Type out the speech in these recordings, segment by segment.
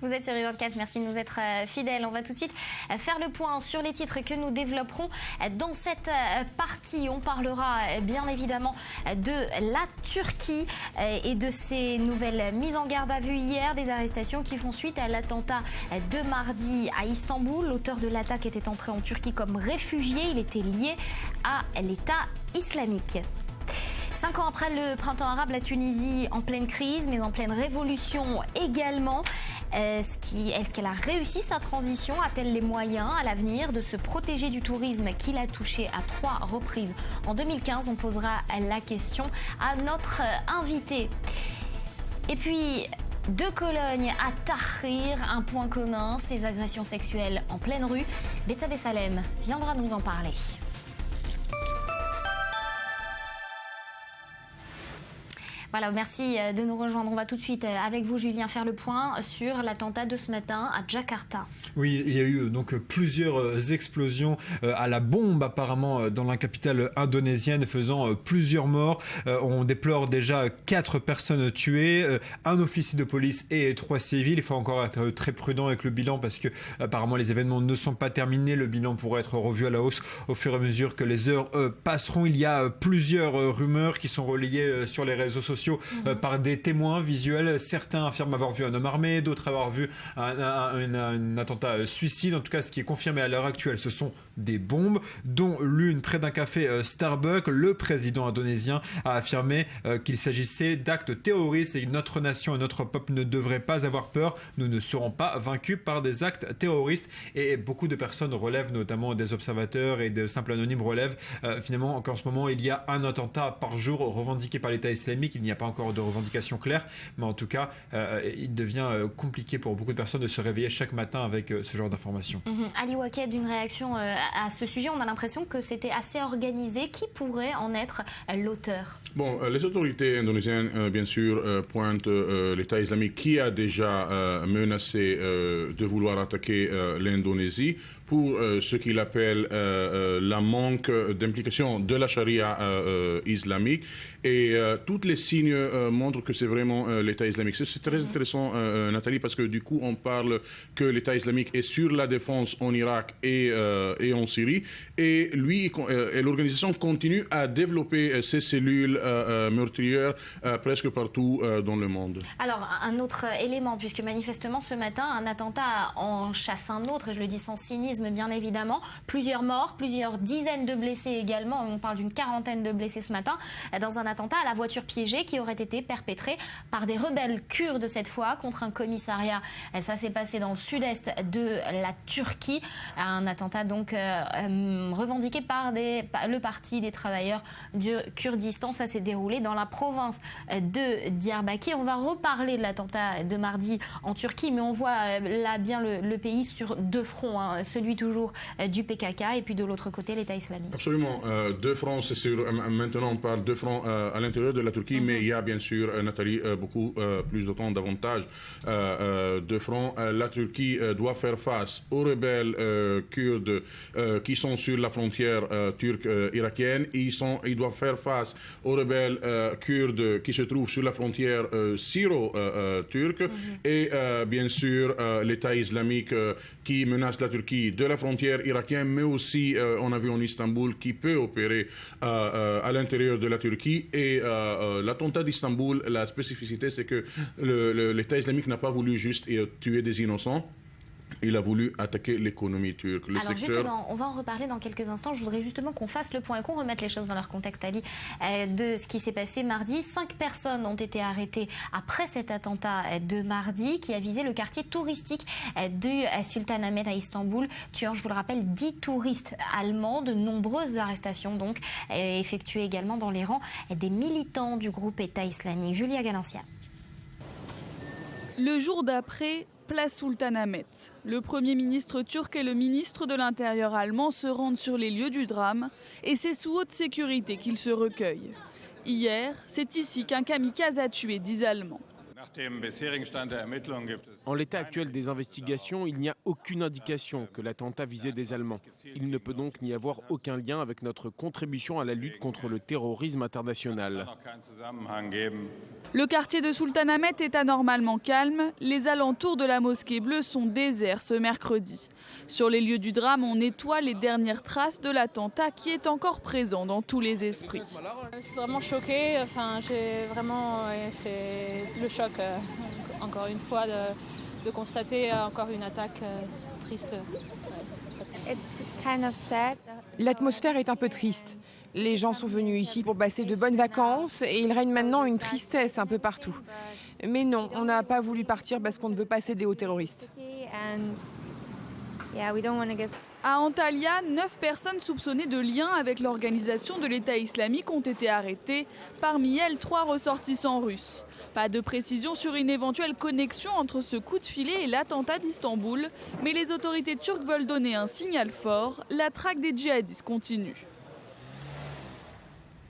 Vous êtes sur U24, merci de nous être fidèles. On va tout de suite faire le point sur les titres que nous développerons dans cette partie. On parlera bien évidemment de la Turquie et de ses nouvelles mises en garde à vue hier, des arrestations qui font suite à l'attentat de mardi à Istanbul. L'auteur de l'attaque était entré en Turquie comme réfugié. Il était lié à l'État islamique. 5 ans après le printemps arabe, la Tunisie en pleine crise, mais en pleine révolution également. Est-ce qu'elle a réussi sa transition? A-t-elle les moyens à l'avenir de se protéger du tourisme qui l'a touché à 3 reprises? En 2015, on posera la question à notre invité. Et puis, de Cologne à Tahrir, un point commun, ces agressions sexuelles en pleine rue. Betsabe Salem viendra nous en parler. Voilà, merci de nous rejoindre. On va tout de suite avec vous, Julien, faire le point sur l'attentat de ce matin à Jakarta. Oui, il y a eu donc plusieurs explosions à la bombe apparemment dans la capitale indonésienne, faisant plusieurs morts. On déplore déjà 4 personnes tuées, un officier de police et 3 civils. Il faut encore être très prudent avec le bilan parce que apparemment les événements ne sont pas terminés. Le bilan pourrait être revu à la hausse au fur et à mesure que les heures passeront. Il y a plusieurs rumeurs qui sont relayées sur les réseaux sociaux par des témoins visuels. Certains affirment avoir vu un homme armé, d'autres avoir vu un attentat suicide. En tout cas, ce qui est confirmé à l'heure actuelle, ce sont des bombes, dont l'une près d'un café Starbucks. Le président indonésien a affirmé qu'il s'agissait d'actes terroristes et que notre nation et notre peuple ne devraient pas avoir peur. Nous ne serons pas vaincus par des actes terroristes. Et beaucoup de personnes relèvent, notamment des observateurs et de simples anonymes relèvent finalement qu'en ce moment, il y a un attentat par jour revendiqué par l'État islamique. Il n'y a pas encore de revendication claire, mais en tout cas, il devient compliqué pour beaucoup de personnes de se réveiller chaque matin avec ce genre d'informations. Ali Waked, une réaction à ce sujet. On a l'impression que c'était assez organisé. Qui pourrait en être l'auteur? Bon, les autorités indonésiennes, bien sûr, pointent l'État islamique qui a déjà menacé de vouloir attaquer l'Indonésie pour ce qu'il appelle la manque d'implication de la charia islamique. Et tous les signes montrent que c'est vraiment l'État islamique. C'est très intéressant, Nathalie, parce que du coup, on parle que l'État islamique est sur la défense en Irak et en Syrie. Et lui et l'organisation continue à développer ses cellules meurtrières presque partout dans le monde. Alors, un autre élément, puisque manifestement ce matin, un attentat en chasse un autre, et je le dis sans cynisme bien évidemment, plusieurs morts, plusieurs dizaines de blessés également, on parle d'une 40aine de blessés ce matin, dans un attentat à la voiture piégée qui aurait été perpétré par des rebelles kurdes cette fois contre un commissariat. Ça s'est passé dans le sud-est de la Turquie, un attentat donc revendiqué par le Parti des travailleurs du Kurdistan. Ça s'est déroulé dans la province de Diyarbakir. On va reparler de l'attentat de mardi en Turquie, mais on voit là bien le pays sur 2 fronts, hein, celui toujours du PKK et puis de l'autre côté l'État islamique. Absolument, 2 fronts, c'est sûr. Maintenant on parle 2 fronts à l'intérieur de la Turquie, mais il y a bien sûr, Nathalie, beaucoup plus autant d'avantages de front. La Turquie doit faire face aux rebelles kurdes qui sont sur la frontière turque-irakienne. Ils doivent faire face aux rebelles kurdes qui se trouvent sur la frontière syro-turque. Et bien sûr, l'État islamique qui menace la Turquie de la frontière irakienne, mais aussi, on a vu en Istanbul, qui peut opérer à l'intérieur de la Turquie. Et l'attentat d'Istanbul, la spécificité, c'est que l'État islamique n'a pas voulu juste tuer des innocents. Il a voulu attaquer l'économie turque. Alors justement, on va en reparler dans quelques instants. Je voudrais justement qu'on fasse le point et qu'on remette les choses dans leur contexte, Ali, de ce qui s'est passé mardi. 5 personnes ont été arrêtées après cet attentat de mardi qui a visé le quartier touristique du Sultanahmet à Istanbul, tuant, je vous le rappelle, 10 touristes allemands. De nombreuses arrestations donc effectuées également dans les rangs des militants du groupe État islamique. Julia Galancia. Le jour d'après, place Sultanahmet. Le Premier ministre turc et le ministre de l'Intérieur allemand se rendent sur les lieux du drame et c'est sous haute sécurité qu'ils se recueillent. Hier, c'est ici qu'un kamikaze a tué 10 Allemands. En l'état actuel des investigations, il n'y a aucune indication que l'attentat visait des Allemands. Il ne peut donc n'y avoir aucun lien avec notre contribution à la lutte contre le terrorisme international. Le quartier de Sultanahmet est anormalement calme. Les alentours de la mosquée bleue sont déserts ce mercredi. Sur les lieux du drame, on nettoie les dernières traces de l'attentat qui est encore présent dans tous les esprits. Je suis vraiment choquée. C'est le choc, encore une fois, de constater encore une attaque triste. L'atmosphère est un peu triste. Les gens sont venus ici pour passer de bonnes vacances et il règne maintenant une tristesse un peu partout. Mais non, on n'a pas voulu partir parce qu'on ne veut pas céder aux terroristes. À Antalya, 9 personnes soupçonnées de lien avec l'organisation de l'État islamique ont été arrêtées. Parmi elles, 3 ressortissants russes. Pas de précision sur une éventuelle connexion entre ce coup de filet et l'attentat d'Istanbul. Mais les autorités turques veulent donner un signal fort. La traque des djihadistes continue.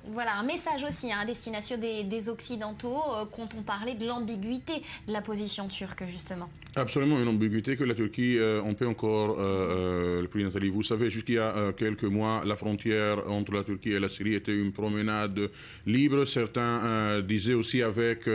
Voilà, un message aussi à destination des Occidentaux quand on parlait de l'ambiguïté de la position turque, justement. Absolument, une ambiguïté que la Turquie, on peut encore, le prix Nathalie, vous savez, jusqu'il y a quelques mois, la frontière entre la Turquie et la Syrie était une promenade libre. Certains disaient aussi avec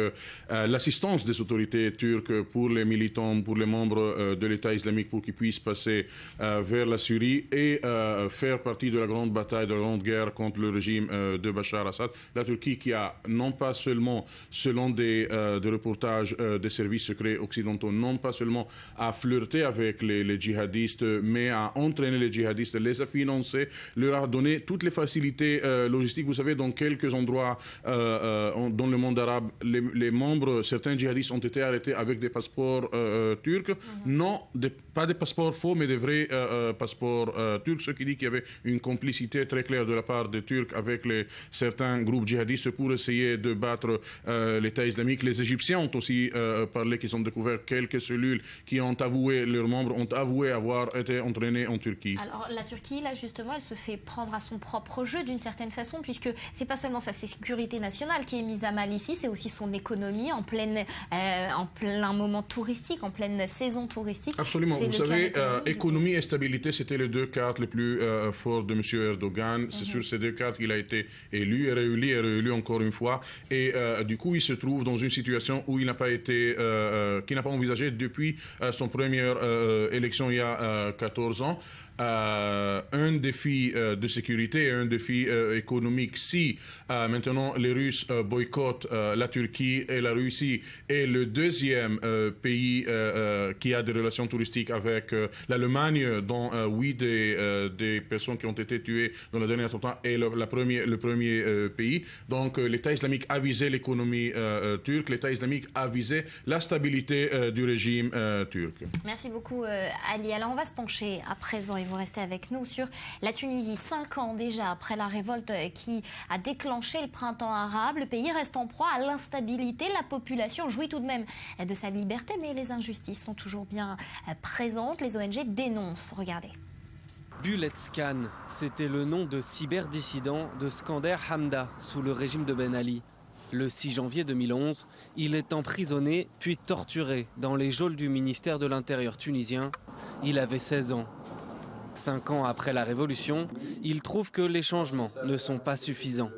l'assistance des autorités turques pour les militants, pour les membres de l'État islamique, pour qu'ils puissent passer vers la Syrie et faire partie de la grande bataille, de la grande guerre contre le régime de Bachar Assad. La Turquie qui a, non pas seulement, selon des reportages des services secrets occidentaux, non pas seulement à flirter avec les djihadistes, mais à entraîner les djihadistes, les a financés, leur a donné toutes les facilités logistiques. Vous savez, dans quelques endroits dans le monde arabe, les membres, certains djihadistes ont été arrêtés avec des passeports turcs. Non, pas des passeports faux, mais des vrais passeports turcs, ce qui dit qu'il y avait une complicité très claire de la part des Turcs avec certains groupes djihadistes pour essayer de battre l'État islamique. Les Égyptiens ont aussi parlé qu'ils ont découvert quelques cellules qui ont avoué, leurs membres ont avoué avoir été entraînés en Turquie. Alors la Turquie, là justement, elle se fait prendre à son propre jeu d'une certaine façon, puisque c'est pas seulement sa sécurité nationale qui est mise à mal ici, c'est aussi son économie en plein moment touristique, en pleine saison touristique. Absolument. Vous savez, économie et stabilité, c'était les 2 cartes les plus fortes de M. Erdogan. C'est sur ces 2 cartes qu'il a été élu et réélu encore une fois. Et du coup, il se trouve dans une situation où il n'a pas été, qu'il n'a pas envisagé depuis son première élection il y a 14 ans. Un défi de sécurité et un défi économique. Si maintenant les Russes boycottent la Turquie et la Russie est le deuxième pays qui a des relations touristiques avec l'Allemagne, dont 8 des personnes qui ont été tuées dans la dernière attentat est le premier pays. Donc l'État islamique a visé l'économie turque, l'État islamique a visé la stabilité du régime turc. Merci beaucoup Ali. Alors on va se pencher à présent, et vous restez avec nous, sur la Tunisie. 5 ans déjà après la révolte qui a déclenché le printemps arabe, le pays reste en proie à l'instabilité. La population jouit tout de même de sa liberté, mais les injustices sont toujours bien présentes. Les ONG dénoncent. Regardez. Bullets Khan, c'était le nom de cyberdissident de Skander Hamda sous le régime de Ben Ali. Le 6 janvier 2011, il est emprisonné puis torturé dans les geôles du ministère de l'Intérieur tunisien. Il avait 16 ans. 5 ans après la révolution, il trouve que les changements ne sont pas suffisants.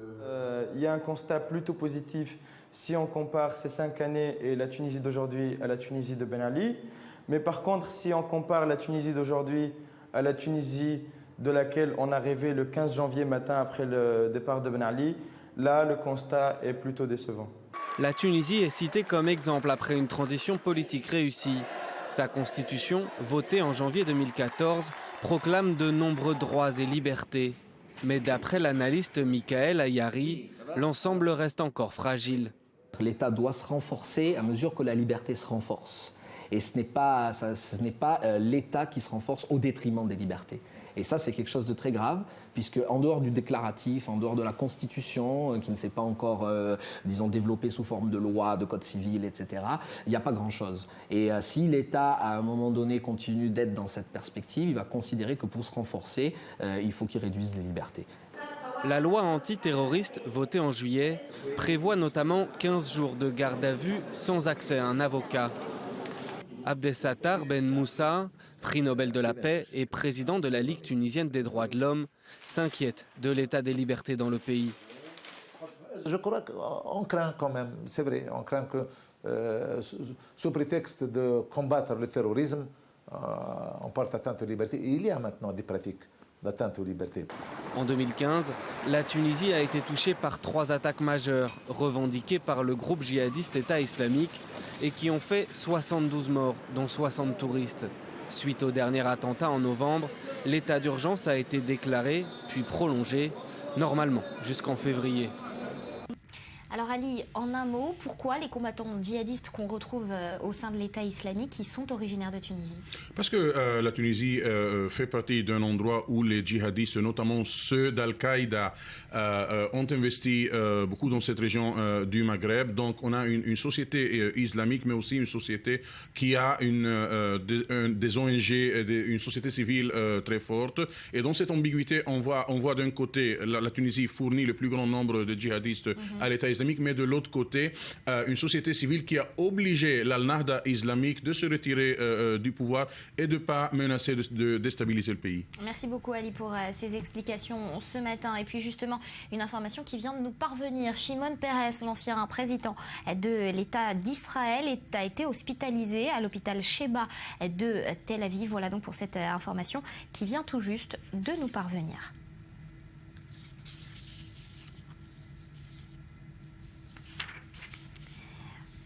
Il y a un constat plutôt positif si on compare ces 5 années et la Tunisie d'aujourd'hui à la Tunisie de Ben Ali. Mais par contre, si on compare la Tunisie d'aujourd'hui à la Tunisie de laquelle on a rêvé le 15 janvier matin après le départ de Ben Ali, là, le constat est plutôt décevant. La Tunisie est citée comme exemple après une transition politique réussie. Sa constitution, votée en janvier 2014, proclame de nombreux droits et libertés. Mais d'après l'analyste Michael Ayari, l'ensemble reste encore fragile. L'État doit se renforcer à mesure que la liberté se renforce. Et ce n'est pas l'État qui se renforce au détriment des libertés. Et ça, c'est quelque chose de très grave, puisque en dehors du déclaratif, en dehors de la Constitution, qui ne s'est pas encore, disons, développée sous forme de loi, de code civil, etc., il n'y a pas grand-chose. Et si l'État, à un moment donné, continue d'être dans cette perspective, il va considérer que pour se renforcer, il faut qu'il réduise les libertés. La loi antiterroriste, votée en juillet, prévoit notamment 15 jours de garde à vue sans accès à un avocat. Abdesattar Ben Moussa, prix Nobel de la paix et président de la Ligue tunisienne des droits de l'homme, s'inquiète de l'état des libertés dans le pays. Je crois qu'on craint quand même, c'est vrai, on craint que sous prétexte de combattre le terrorisme, on porte atteinte aux libertés. Et il y a maintenant des pratiques d'atteinte aux libertés. En 2015, la Tunisie a été touchée par 3 attaques majeures revendiquées par le groupe djihadiste État islamique et qui ont fait 72 morts, dont 60 touristes. Suite au dernier attentat en novembre, l'état d'urgence a été déclaré, puis prolongé, normalement jusqu'en février. Alors Ali, en un mot, pourquoi les combattants djihadistes qu'on retrouve au sein de l'État islamique, ils sont originaires de Tunisie? Parce que la Tunisie fait partie d'un endroit où les djihadistes, notamment ceux d'Al-Qaïda, ont investi beaucoup dans cette région du Maghreb. Donc on a une société islamique, mais aussi une société qui a des ONG, une société civile très forte. Et dans cette ambiguïté, on voit d'un côté, la Tunisie fournit le plus grand nombre de djihadistes à l'État islamique, mais de l'autre côté, une société civile qui a obligé l'Al-Nahda islamique de se retirer du pouvoir et de ne pas menacer de déstabiliser le pays. Merci beaucoup Ali pour ces explications ce matin. Et puis justement, une information qui vient de nous parvenir. Shimon Peres, l'ancien président de l'État d'Israël, a été hospitalisé à l'hôpital Sheba de Tel Aviv. Voilà donc pour cette information qui vient tout juste de nous parvenir.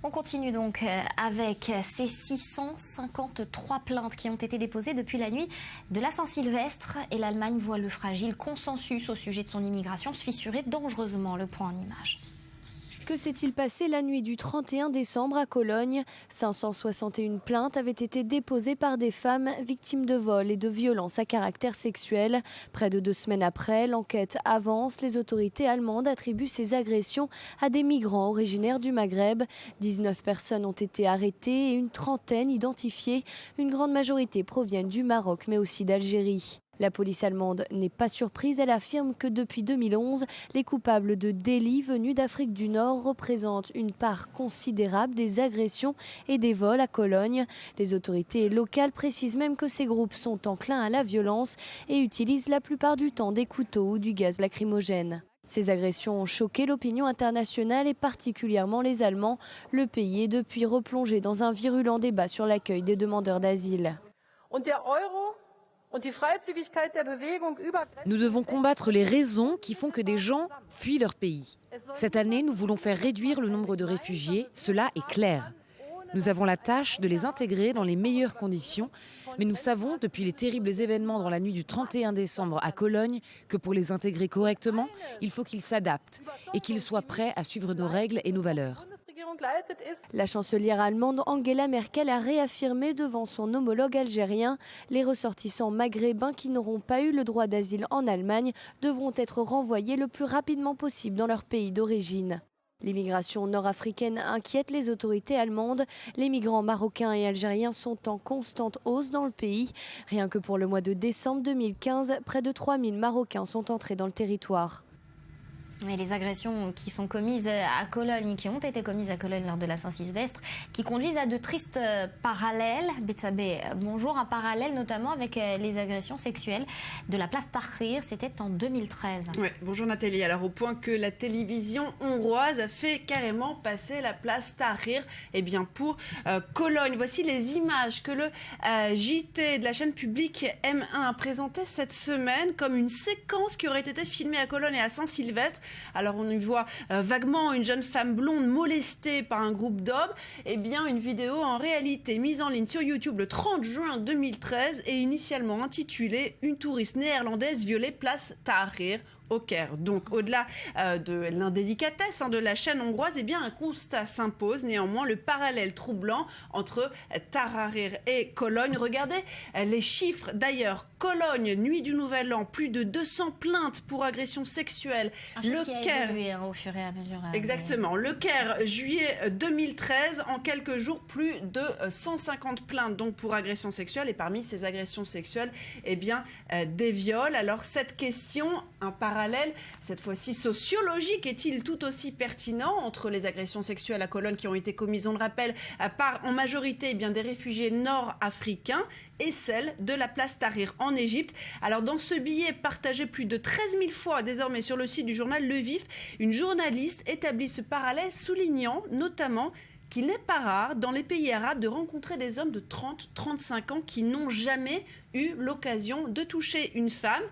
On continue donc avec ces 653 plaintes qui ont été déposées depuis la nuit de la Saint-Sylvestre et l'Allemagne voit le fragile consensus au sujet de son immigration se fissurer dangereusement. Le point en image. Que s'est-il passé la nuit du 31 décembre à Cologne? 561 plaintes avaient été déposées par des femmes victimes de vols et de violences à caractère sexuel. Près de 2 semaines après, l'enquête avance. Les autorités allemandes attribuent ces agressions à des migrants originaires du Maghreb. 19 personnes ont été arrêtées et une trentaine identifiées. Une grande majorité proviennent du Maroc mais aussi d'Algérie. La police allemande n'est pas surprise, elle affirme que depuis 2011, les coupables de délits venus d'Afrique du Nord représentent une part considérable des agressions et des vols à Cologne. Les autorités locales précisent même que ces groupes sont enclins à la violence et utilisent la plupart du temps des couteaux ou du gaz lacrymogène. Ces agressions ont choqué l'opinion internationale et particulièrement les Allemands. Le pays est depuis replongé dans un virulent débat sur l'accueil des demandeurs d'asile. Nous devons combattre les raisons qui font que des gens fuient leur pays. Cette année, nous voulons faire réduire le nombre de réfugiés, cela est clair. Nous avons la tâche de les intégrer dans les meilleures conditions, mais nous savons depuis les terribles événements dans la nuit du 31 décembre à Cologne que pour les intégrer correctement, il faut qu'ils s'adaptent et qu'ils soient prêts à suivre nos règles et nos valeurs. La chancelière allemande Angela Merkel a réaffirmé devant son homologue algérien les ressortissants maghrébins qui n'auront pas eu le droit d'asile en Allemagne devront être renvoyés le plus rapidement possible dans leur pays d'origine. L'immigration nord-africaine inquiète les autorités allemandes. Les migrants marocains et algériens sont en constante hausse dans le pays. Rien que pour le mois de décembre 2015, près de 3000 Marocains sont entrés dans le territoire. Et les agressions qui sont commises à Cologne, qui ont été commises à Cologne lors de la Saint-Sylvestre, qui conduisent à de tristes parallèles. Betsabé, bonjour, un parallèle notamment avec les agressions sexuelles de la place Tahrir, c'était en 2013. Ouais, bonjour Nathalie, alors au point que la télévision hongroise a fait carrément passer la place Tahrir pour Cologne. Voici les images que le JT de la chaîne publique M1 a présentées cette semaine comme une séquence qui aurait été filmée à Cologne et à Saint-Sylvestre. Alors on y voit vaguement une jeune femme blonde molestée par un groupe d'hommes. Une vidéo en réalité mise en ligne sur YouTube le 30 juin 2013 et initialement intitulée « Une touriste néerlandaise violée place Tahrir ». Au Caire. Donc, au-delà de l'indélicatesse de la chaîne hongroise, un constat s'impose. Néanmoins, le parallèle troublant entre Tahrir et Cologne. Regardez les chiffres. D'ailleurs, Cologne, nuit du Nouvel An, plus de 200 plaintes pour agression sexuelle. Un chiffre qui a évolué au fur et à mesure. Exactement. Le Caire, juillet 2013, en quelques jours, plus de 150 plaintes donc pour agression sexuelle. Et parmi ces agressions sexuelles, eh bien, des viols. Alors cette question, un parallèle, cette fois-ci sociologique, est-il tout aussi pertinent entre les agressions sexuelles à Cologne qui ont été commises, on le rappelle, par en majorité bien des réfugiés nord-africains et celle de la place Tahrir en Égypte. Alors dans ce billet partagé plus de 13 000 fois désormais sur le site du journal Le Vif, une journaliste établit ce parallèle soulignant notamment qu'il n'est pas rare dans les pays arabes de rencontrer des hommes de 30-35 ans qui n'ont jamais eu l'occasion de toucher une femme,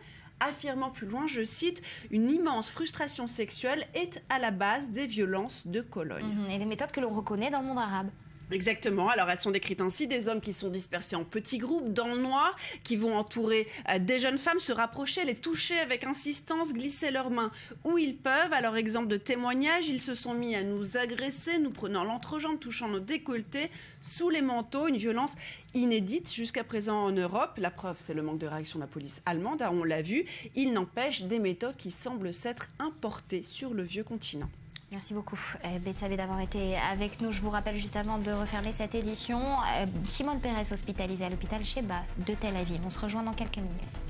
affirmant plus loin, je cite, « Une immense frustration sexuelle est à la base des violences de Cologne ». Et des méthodes que l'on reconnaît dans le monde arabe. Exactement. Alors, elles sont décrites ainsi, des hommes qui sont dispersés en petits groupes dans le noir, qui vont entourer des jeunes femmes, se rapprocher, les toucher avec insistance, glisser leurs mains où ils peuvent. Alors, exemple de témoignage, ils se sont mis à nous agresser, nous prenant l'entrejambe, touchant nos décolletés, sous les manteaux, une violence inédite jusqu'à présent en Europe. La preuve, c'est le manque de réaction de la police allemande, on l'a vu. Il n'empêche des méthodes qui semblent s'être importées sur le vieux continent. Merci beaucoup, Betsabé, d'avoir été avec nous. Je vous rappelle juste avant de refermer cette édition, Shimon Peres hospitalisé à l'hôpital Sheba de Tel Aviv. On se rejoint dans quelques minutes.